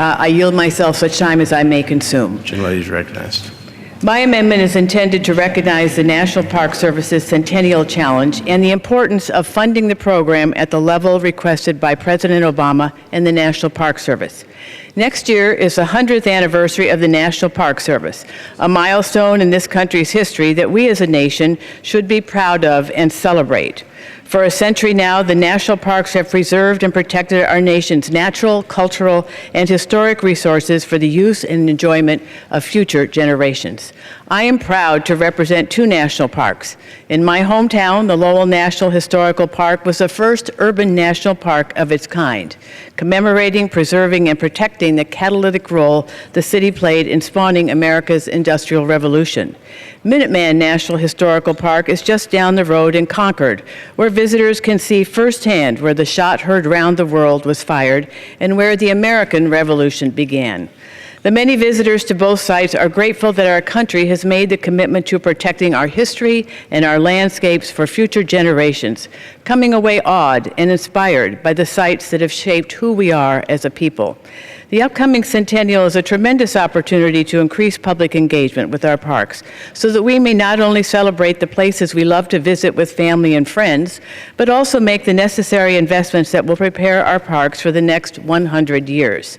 I yield myself such time as I may consume. Gentlelady is recognized. My amendment is intended to recognize the National Park Service's Centennial Challenge and the importance of funding the program at the level requested by President Obama and the National Park Service. Next year is the 100th anniversary of the National Park Service, a milestone in this country's history that we as a nation should be proud of and celebrate. For a century now, the national parks have preserved and protected our nation's natural, cultural, and historic resources for the use and enjoyment of future generations. I am proud to represent two national parks. In my hometown, the Lowell National Historical Park was the first urban national park of its kind, commemorating, preserving, and protecting the catalytic role the city played in spawning America's Industrial Revolution. Minuteman National Historical Park is just down the road in Concord, where visitors can see firsthand where the shot heard round the world was fired and where the American Revolution began. The many visitors to both sites are grateful that our country has made the commitment to protecting our history and our landscapes for future generations, coming away awed and inspired by the sites that have shaped who we are as a people. The upcoming centennial is a tremendous opportunity to increase public engagement with our parks so that we may not only celebrate the places we love to visit with family and friends, but also make the necessary investments that will prepare our parks for the next 100 years.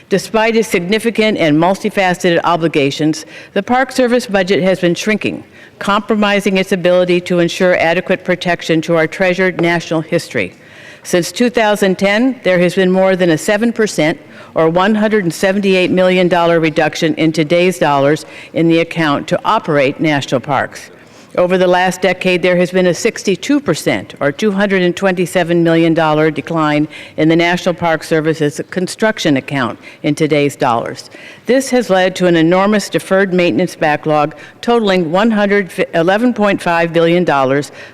Despite its significant and multifaceted obligations, the Park Service budget has been shrinking, compromising its ability to ensure adequate protection to our treasured national history. Since 2010, there has been more than a 7% or $178 million reduction in today's dollars in the account to operate national parks. Over the last decade, there has been a 62% or $227 million decline in the National Park Service's construction account in today's dollars. This has led to an enormous deferred maintenance backlog totaling $11.5 billion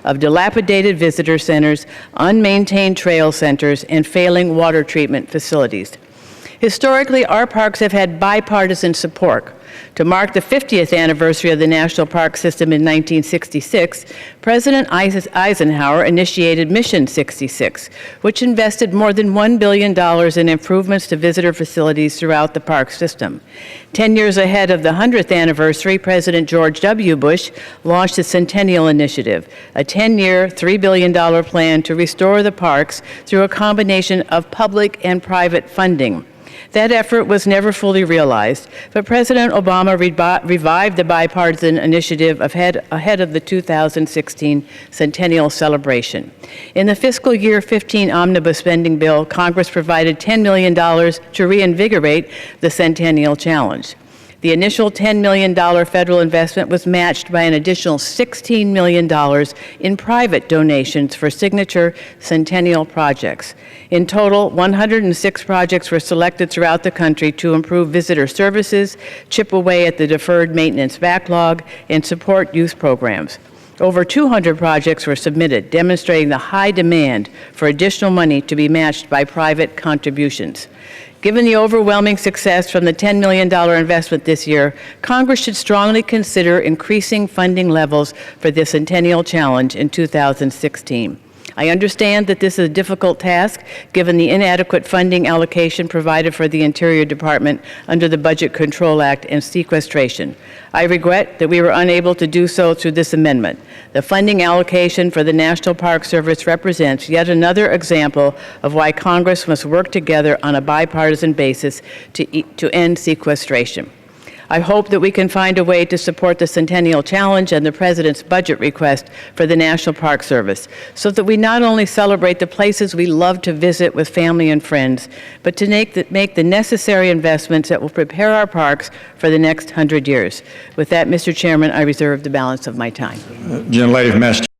of dilapidated visitor centers, unmaintained trail centers, and failing water treatment facilities. Historically, our parks have had bipartisan support. To mark the 50th anniversary of the National Park System in 1966, President Eisenhower initiated Mission 66, which invested more than $1 billion in improvements to visitor facilities throughout the park system. 10 years ahead of the 100th anniversary, President George W. Bush launched the Centennial Initiative, a 10-year, $3 billion plan to restore the parks through a combination of public and private funding. That effort was never fully realized, but President Obama revived the bipartisan initiative ahead of the 2016 centennial celebration. In the fiscal year 15 omnibus spending bill, Congress provided $10 million to reinvigorate the Centennial Challenge. The initial $10 million federal investment was matched by an additional $16 million in private donations for signature centennial projects. In total, 106 projects were selected throughout the country to improve visitor services, chip away at the deferred maintenance backlog, and support youth programs. Over 200 projects were submitted, demonstrating the high demand for additional money to be matched by private contributions. Given the overwhelming success from the $10 million investment this year, Congress should strongly consider increasing funding levels for the Centennial Challenge in 2016. I understand that this is a difficult task given the inadequate funding allocation provided for the Interior Department under the Budget Control Act and sequestration. I regret that we were unable to do so through this amendment. The funding allocation for the National Park Service represents yet another example of why Congress must work together on a bipartisan basis to end sequestration. I hope that we can find a way to support the Centennial Challenge and the President's budget request for the National Park Service so that we not only celebrate the places we love to visit with family and friends, but to make the necessary investments that will prepare our parks for the next 100 years. With that, Mr. Chairman, I reserve the balance of my time. Gentlelady from Massachusetts.